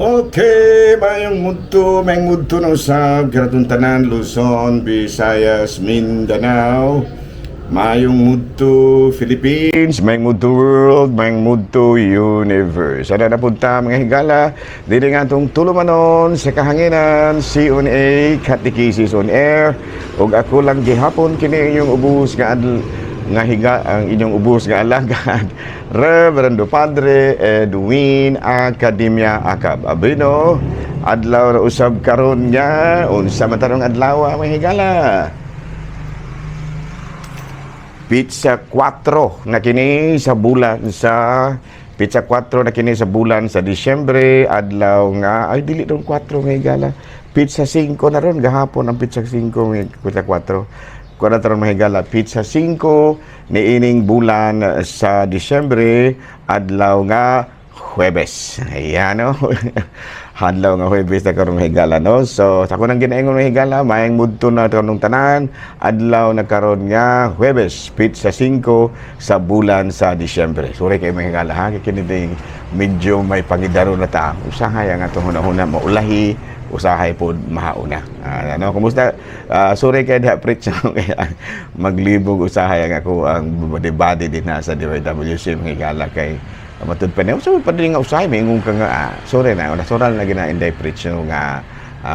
Okay, mayong mudto na usab karatong tanan Luzon, Visayas, Mindanao. Mayong mudto Philippines, mayong mudto world, mayong mudto universe. Ada na punta mga higala dili nga atong tulumanon sa kahanginan CONA Catechesis on Air ug ako lang gihapon kini inyong ubos nga higa ang inyong ubos nga alagad Reverendo Padre Edwin Academia Acab Abino. Adlaw na usab karon nga unsa man tarong adlaw mga higala. Pizza 4 na kini sa bulan sa Pizza 4 na kini sa bulan sa Disyembre, adlaw nga ay dili ron 4 mga higala. Pizza 5 na ron gahapon ang Pizza 5 Pizza 4. Kuha na mga higala, Pizza 5 ni ining bulan sa Disyembre, adlaw nga Huwebes. Ayan, no? Adlaw nga Huwebes na karon mga higala, no? So, sa kunang ginaingon mga higala, mayang mudto na kanong tanan, adlaw na karon nga Huwebes, Pizza 5 sa bulan sa Disyembre. Sorry kayo mga higala, ha? Kaya medyo may pangidaro na ta. Usahay ang atong hunahuna maulahi, usahay po mahauna. Ano, kumusta? Sorry kay diha preach maglibog usahay ang ako ang body din na sa DYWC mga higala kay matud pa niya. So pa din nga usahay may ingong ka nga sorry na soral na gina-inday preach nga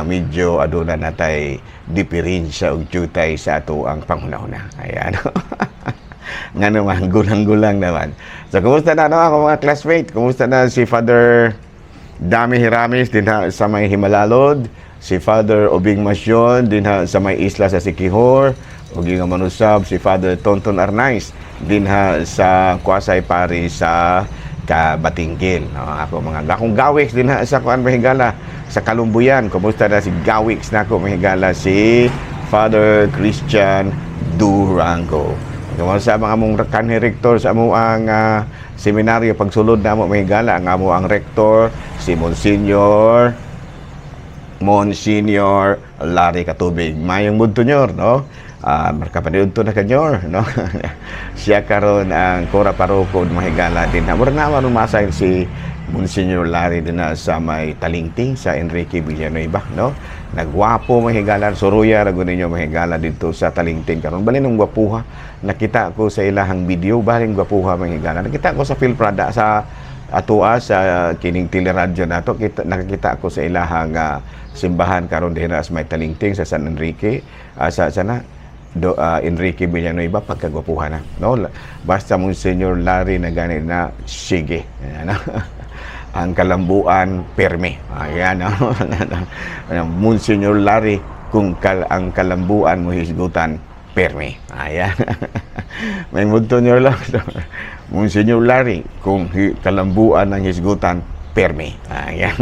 medyo aduna natay diferensya og jutay sa ato ang panghunahuna. Ayan. Nga naman, gulang-gulang naman. So, kumusta na ako mga classmate? Kumusta na si Father Dami Hiramis din sa may Himalalod, si Father Obing Masyon din sa may isla sa Siquijor, ug nga manusab si Father Tonton Arnaiz din sa Kuasay Pari sa Kabatingkil. Ako mga akong gawiks din sa kuan mahigala sa Kalumbuyan. Kumusta na si gawiks nako mahigala si Father Christian Durango. Kung sa mga mong kanhi rektor sa amo ang seminaryo pagsulod na mo mahigala ang amo ang rektor si Monsignor Larry Katubig. Mayong mudtonyor, no? Markapanood to na kanyor, no? Siya karon ang kora paroko mahigala din. Mura na marumasay si Monsignor Larry din sa may Talingting sa Enrique Villanueva, no? Nagwapo mahigala, suruya rago ninyo mahigala dito sa Talingting karon. Bali nung gwapuha, nakita ko sa ilahang video, baling gwapuha mahigala. Nakita ko sa Phil Prada sa atua sa kining teleradyo nato, nakakita ko sa ilahang simbahan karon dinha sa may Talingting sa San Enrique, sa sana Enrique Villanueva pagkagwapuhan na, no? Basta Monsignor Larry na gani na sige. Ayan, ang kalambuan perme. Ayan, no? Monsignor Larry kung ang kalambuan mo hisgutan perme. Ayan. May mudto nyo lang. Monsignor Larry kung kalambuan ng hisgutan perme. Ayan.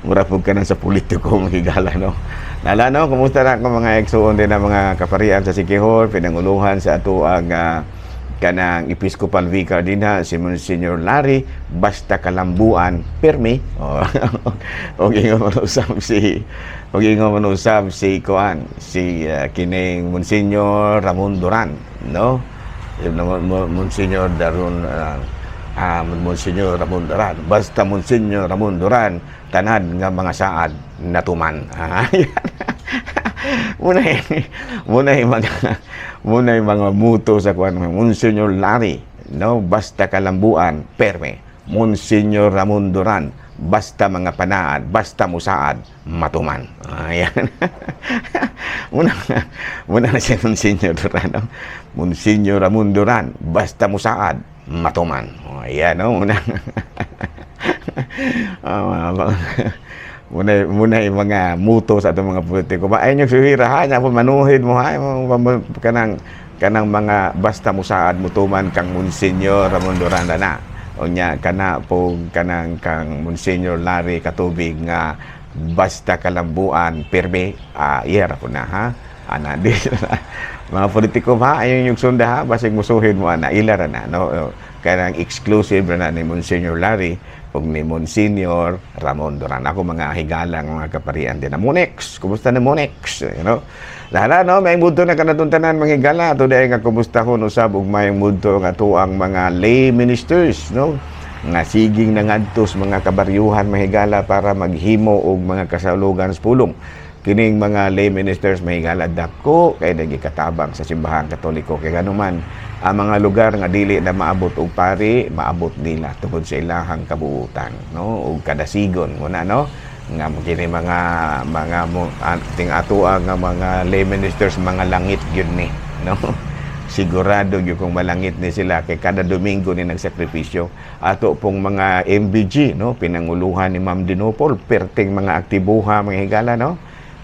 Murapog ka na sa politiko mahigala, no? Nala, no? Kumusta na ako mga eksoon din na mga kaparian sa Siquijor, pinanguluhan sa ato ang kanang Episcopal Vicar din si Monsignor Larry, basta kalambuan permi. O ingon man usab si Kuan, si kining Monsignor Ramon Duran, no? Monsignor Monsignor Ramon Duran, basta Monsignor Ramon Duran, tanan nga mga saad natuman. Muna yung mga muto sa kuan Monsignor Larry, no? Basta kalambuan perme. Monsignor Ramon Duran, basta mga panaad, basta musaad matuman. Ayan. muna na si Monsignor Duran, no? Monsignor Ramon Duran, basta musaad matuman. Ayan, no? Muna yung mga muto sa atong mga politiko. Ayun yung suhirahan niya po, manuhid mo, kanang mga basta musaad mutuman kang Monsignor Ramon Duran na. O niya, kanang kang Monsignor Larry Katubig nga basta kalambuan perme, iyara po na, ha? Mga politiko ba, ayun yung sunda, ha? Basig musuhin mo, ilara na, no? Kanang exclusive na ni Monsignor Larry ug ni Monsignor Ramon Duran. Ako mga higalang mga kaparian din na Monex. Kumusta na Monex? You know? Lala, no? May mudto na kanatuntanan mga higala. Ito dahil nga kumusta ko usab ug may mudto nga to ang mga lay ministers, no? nga siging nangadtos mga kabaryuhan mahigala para maghimo og mga kasalugan sa pulong. Kining mga lay ministers mahigala dako kay nagikatabang sa simbahan Katoliko kay ganuman ang mga lugar nga dili na maabot og pari maabot nila tungod sa ilahang kabuutan, no, og kadasigon muna, no, nga kini mga ating atoa nga mga lay ministers mga langit gyud ni, no. Sigurado yung kung malangit ni sila kay kada Domingo ni nagsakripisyo. Ato pong mga MBG, no, pinanguluhan ni Ma'am Dinopol, perting mga aktibuha mga higala, no,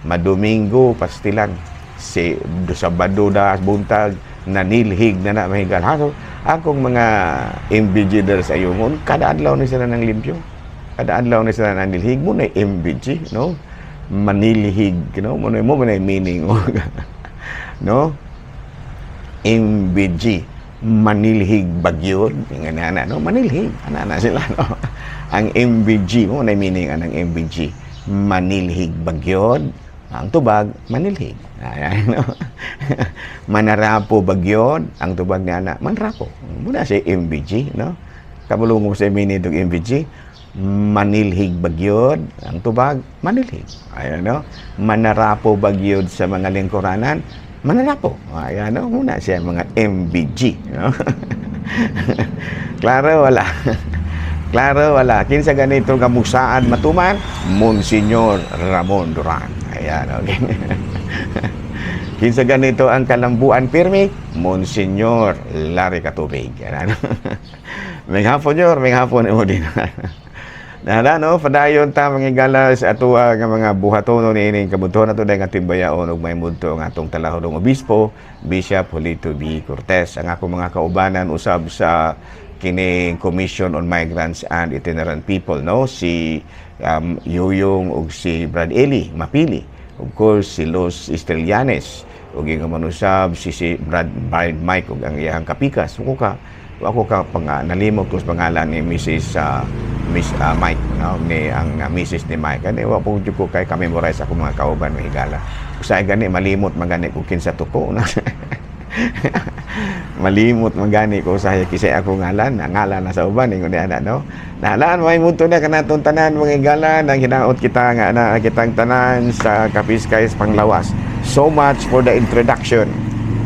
madomingo pastilan si Sabado da buntag nanilhig na mahigala. Akong mga MBG dahil sa ayungon, kada adlaw ni sila ng limpyo, kada adlaw ni sila ng nilhig mo na MBG, no, manilhig, no, mo na meaning no, MBG, manilhig bagyod, nga na, no, manilhig, ana sila, no. Ang MBG, mo na meaning anang MBG, manilhig bagyod, ang tubag, manilhig. Ayan, no. Manarapo bagyod, ang tubag niya na, manrapo. Muna si MBG, no. Kabulong mo sa meaning itong MBG, manilhig bagyod, ang tubag, manilhig. Ayan, no. Manarapo bagyod sa mga lingkuranan, manarapo. Ayan, no? Muna siya mga MBG, no? Klaro wala. Klaro wala. Kinsa ganito kamusaan matuman, Monsignor Ramon Duran. Ayan, okay. Kinsa ganito ang kalambuan pirmi, Monsignor Larry Katubig. Ayan. May hapon mo din. Nada, no, padayon ta mga galas ato nga mga buhaton ni ining kabudton nato dayang ating bayaon ug may mudto nga atong talahon obispo Bishop Julito B. Cortez. Ang ako mga kaubanan usab sa kining Commission on Migrants and Itinerant People, no, si Yuyong ug si Brad Eli Mapili, of course si Los Estrellanes ug ang manusab si Brad Mike ug ang iyang kapikas. Ako ka nalimot ko sa pangalan ni Mrs. Miss Mike, no, ni ang Mrs. ni Mike. Ani wa po ko kay ka-memorize ako mga kauban ng higala. Usay gani malimot magani ko kinsa tuko. Malimot magani ko usay kisay ako ngalan na sa uban ingon ana, no. Nalaan may munto na kanaton tanan mga higala nang hinaot kita nga na kitang tanan sa Kapiskay sa Panglawas. So much for the introduction.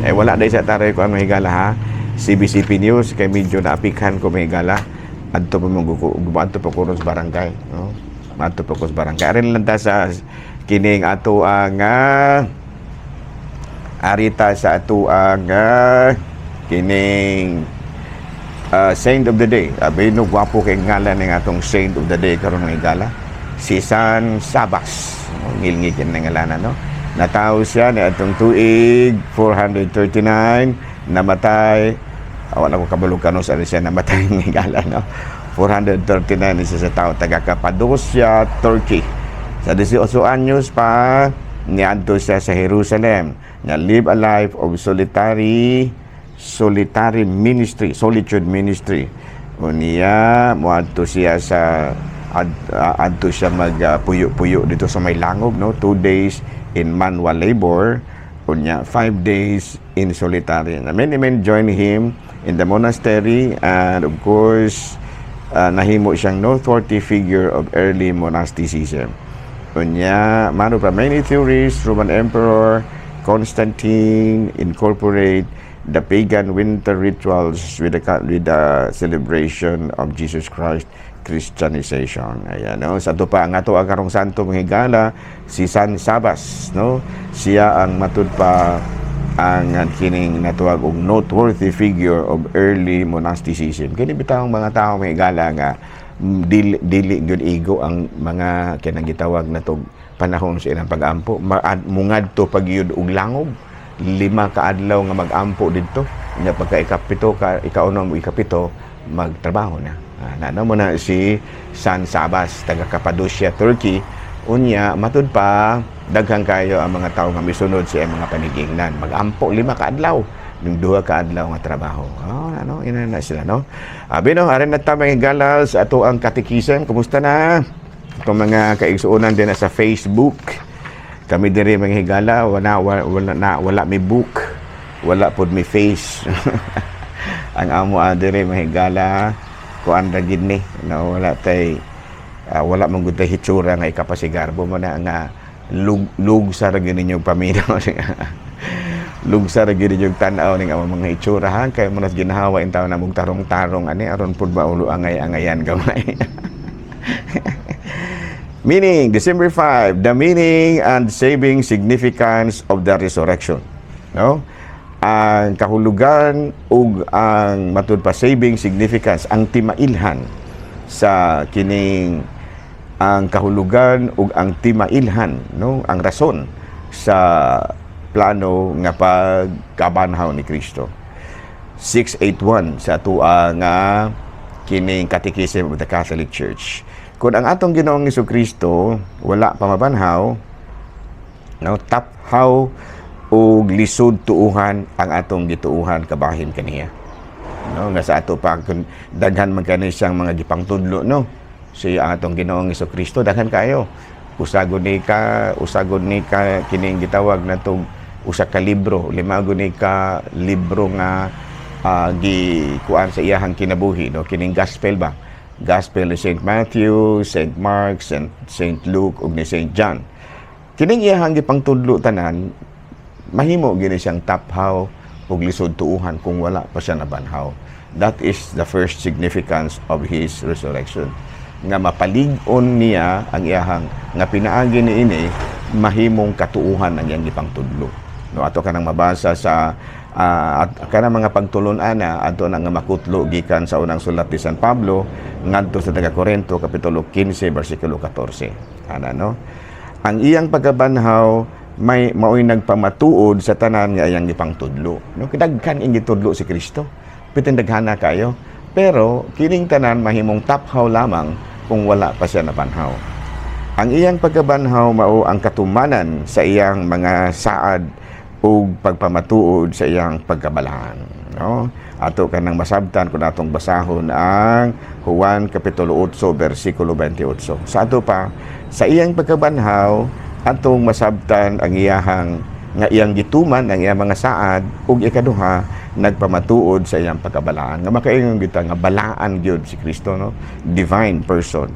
Wala day sa taray ko ang higala, ha. CBCP News kay medyo naapikhan ko mga higala. Adto pa ko sa barangay, no? Adto pa ko sa barangay. Arin lang ta sa kining ato ang arita sa ato ang kining Saint of the Day. Abay no gwapo kay ngalan ng atong Saint of the Day karon ng higala. Si San Sabas. Ngilngig yan ng ngalanan, no? Natao siya ni atong tuig 439, namatay. Wala ko kabalog kanon sa siya namatay ng higala, no? 439 isa sa tao taga Cappadocia, Turkey. Sa 18 anyos pa niadto siya sa Jerusalem na live a life of solitude ministry. Unya moadto siya sa adto siya magpuyo-puyo dito sa may langob, no, 2 days in manual labor, unya 5 days in solitary. Many men join him in the monastery, and of course nahimo siyang noteworthy figure of early monasticism. Unya mano pa many theories. Roman Emperor Constantine incorporate the pagan winter rituals with the celebration of Jesus Christ Christianization. Ayan, no? Sa ito pa ang ato ang karong santo mga higala, si San Sabas, no? Siya ang matud pa ang kining natuwag og noteworthy figure of early monasticism. Kini bitawng mga tao may higala nga dili gyud igo ang mga kinang gitawag natog panahon sa ilang pag-ampo. Mungadto pagyud og langob 5 ka adlaw nga mag-ampo didto. Nya pagka ikaunom o ikapito magtrabaho na. Nano mo na si San Sabas taga Cappadocia, Turkey. Unya matud pa daghang kayo ang mga tawo nga misunod sa mga panigingnan. Mag-ampo 5 ka adlaw, ning 2 ka adlaw nga trabaho. Ano ina na sila, no? Bino arin na ta mga galas ato ang katekism. Kumusta na? Itong mga kaigsuonan din na sa Facebook. Kami diri mga higala wala mi book, wala pod mi face. Ang amo diri mga higala kuan ra gid ni, no, wala mong gud tay hitsura nga ikapasigarbo mo na nga lugsa ra gid ninyong paminaw. Lugsa ra gid ninyong tan-aw ning among mga hitsura ha, kay mo nas ginahawa in taon na mong tarong-tarong ani aron pud maulo angay-angayan gamay. Meaning, December 5, the meaning and saving significance of the resurrection. No? Ang kahulugan ug ang matud pa saving significance, ang timailhan sa kining ang kahulugan ug ang timailhan, no? Ang rason sa plano nga pagkabanhaw ni Kristo. 681 sa atua nga kining Catechism of the Catholic Church. Kung ang atong Ginoong Jesucristo wala pa mabanhaw, no, taphaw o lisod tuuhan ang atong gituuhan kabahin kaniya. No, nga sa ato pa kung daghan man kani siyang mga gipangtudlo, no. Siya atong Ginoong Jesucristo daghan kayo. Usagon ni ka kining gitawag natong usa ka libro, limago ni ka libro nga gikuan sa iyahang kinabuhi, no, kining gospel ba. Gospel ni St. Matthew, St. Mark, St. Luke, ug ni St. John. Kining iyahang gipangtudlo tanan, mahimo gini siyang taphaw ug lisod tuuhan kung wala pa siya nabanhaw. That is the first significance of His resurrection. Nga mapalig-on niya ang iyahang nga pinaagi niini mahimong katuuhan ang iyang gipangtudlo. No, ato kanang mabasa sa at kana mga pagtulon-ana adto na nga makutlo gikan sa unang sulat ni San Pablo ngadto sa taga-Korinto kapitulo 15 bersikulo 14. Ana, no? Ang iyang pagkabanhaw mao'y nagpamatuod sa tanan nga iyang gipangtudlo. No, kidaghan ing gitudlo si Kristo. Bitin daghana kayo. Pero kining tanan mahimong taphaw lamang kung wala pa siya nabanhaw. Ang iyang pagkabanhaw mao ang katumanan sa iyang mga saad o pagpamatuod sa iyang pagkabalaan, no? Ato kanang masabtan kung atong basahon ang Juan kapitulo 8 bersikulo 28. Sa ato pa sa iyang pagkabanhaw atong masabtan ang iyang gituman ang iyang mga saad ug ikaduha nagpamatuod sa iyang pagkabalaan. Nga makaingon kita nga balaan gyud si Kristo, no? Divine person.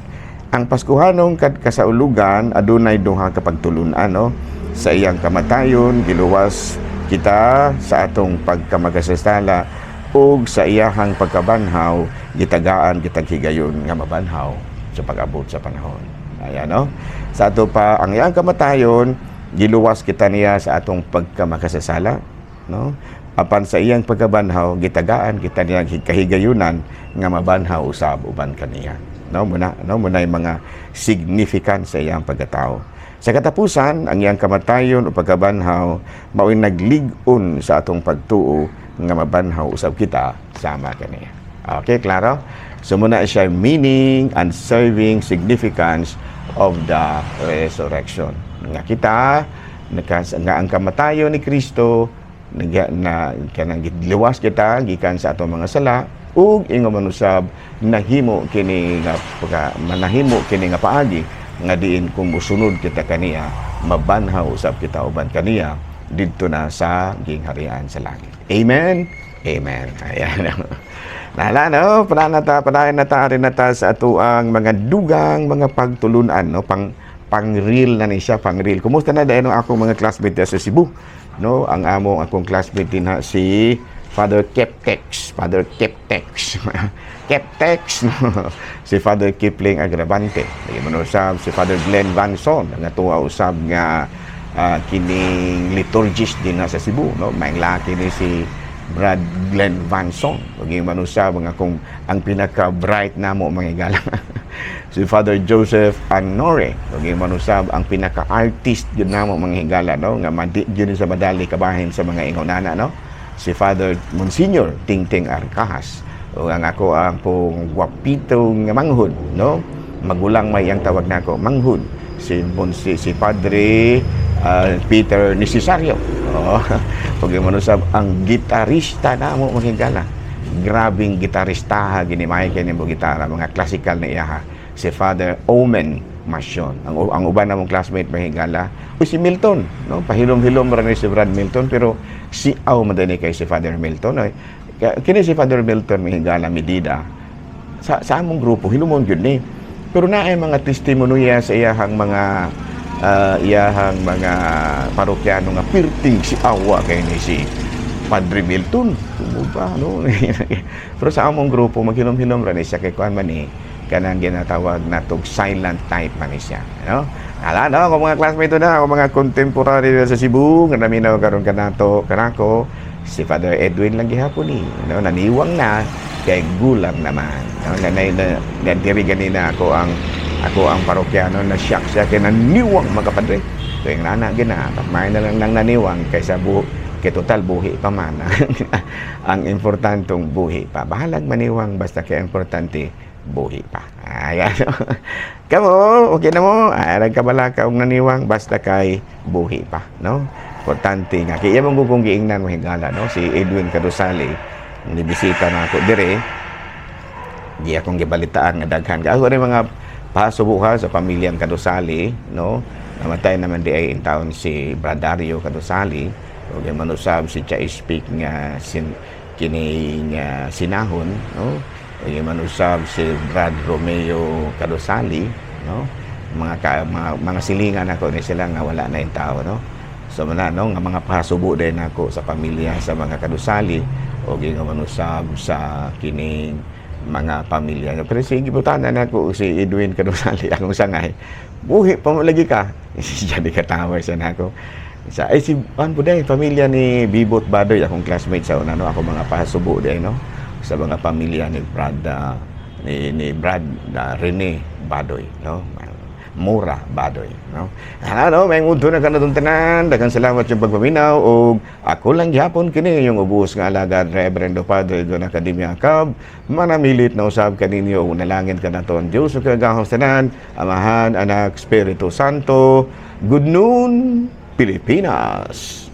Ang Paskuhanong kasaulugan adunay duha ka pagtulun-an, no? Sa iyang kamatayon giluwas kita sa atong pagkamagasastala ug sa iyahang pagkabanhaw gitagaan kitag higayon nga mabanhaw sa pag-abot sa panahon. Ayan, no? Sa ato pa ang iyang kamatayon giluwas kita niya sa atong pagkamakasasala, no? Apan sa iyang pagkabanhaw gitagaan kita niya kahigayunan nga mabanhaw usab uban kaniya. No, muna yung mga significance sa iyang pagkatao. Sa katapusan, ang iyang kamatayon o pagkabanhaw mao'y naglig-on sa atong pagtuo nga mabanhaw usab kita sama kaniya. Okay, klaro? So muna siya meaning and serving significance of the resurrection. Nga kita, nga ang kamatayon ni Kristo na kanang liwas kita gikan sa atong mga sala ug ingon man usab nahimo kini nga paagi nga diin kung musunod kita kaniya mabanhaw usab kita uban kaniya didto na sa gingharian sa langit. Amen. Amen. Ayan. Nala, no? Padayon na ta sa ato ang mga dugang mga pagtulunan, no? Pang-real na ni siya, pang-real. Kumusta na dahil akong mga classmate sa Cebu, no? Ang akong classmate din si Father Keptex. Keptex, no? Si Father Kipling Agravante. Usab si Father Glenn Vanson, nga tuwa usab nga kining liturgist din na sa Cebu, no? May laki ni si Brad Glenn Vanson. Paging manusab nga kung ang pinaka-bright na mo mga galang. Si Father Joseph Anore. Paging manusab ang pinaka-artist yun na mo mga higala, no? Nga yun sa madali kabahin sa mga ingonana, no? Si Father Monsignor Tingting Arcahas. O ang ako ang pong guwapitong manghud, no? Magulang may ang tawag na ako, manghud. Si Padre Peter Necesario. Oh, pag manusab ang gitarista na mo mahigala. Grabing gitarista ginimay kay nimo gitara mga classical na iyaha. Si Father Omen Masyon. Ang uban namong classmate mahigala o si Milton, no? Pahilom-hilom ra ni si Brad Milton pero si madani kay si Father Milton. Kini si Father Milton mahigala Medida. sa among grupo hilumon gyud ni. Pero naay mga testimonya sa iyahang mga parokyano nga pirtig si awa kay ni si Padre Milton. Sumuba, no? Pero sa among grupo, maghilom-hilom ra ni siya kay kuan man ni kanang ginatawag natog silent type man ni siya. No? Ala, no? Kung mga classmate na, kung mga contemporary na sa Cebu, nga naminaw karon kanako, si Father Edwin lang gihapon ni. No? Naniwang na, kay gulang naman. No? Nadiri ganina ako ang parokyano na siyak siya kay naniwang mga padre. So yung nana gina, tapmay na lang nang naniwang kaysa kay total buhi pa man. Ang importantong buhi pa. Bahalag maniwang basta kay importante buhi pa. Ayan. Kamo, okay na mo. Nagkabala ka og naniwang basta kay buhi pa, no? Importante nga. Kaya mong kung giingnan mo hingala, no? Si Edwin Carusali, nibisita na ako dire. Di akong gibalitaan nga daghan ka. Ako rin mga pasubuha sa pamilyang Carusali, no? Namatay naman di ay in town si Bradario Carusali. O manusab si Cha Speak nga kining sinahon, no? O manusab si Brad Romeo Carusali, no? Mga silingan ako ni sila nga wala na yung tao, no? So man no nga mga pasubo din ako sa pamilya sa mga Carusali o manusab sa kining mga pamilya. Pero sige butanan ako si Edwin Carusali akong sangay. Buhi pa mo lagi ka. Siya di katawa siya nako. Si Buday, pamilya ni Bibot Badoy, akong classmate sa una, no? Ako mga pasubo din, no? Sa mga pamilya ni Brad, ni Brad Rene Badoy, no? Mura Badoy, no? Ano, may mundo na kanatong tanan, daghang salamat yung pagpaminaw, o ako lang gyapon kini yung ubos nga alagad Reverendo Padre Don Academia Cab, manamilit na usab kaninyo, unalangin ka na ton Diyos, o kagahong tanan, Amahan, Anak, Espiritu Santo, good noon, Pilipinas.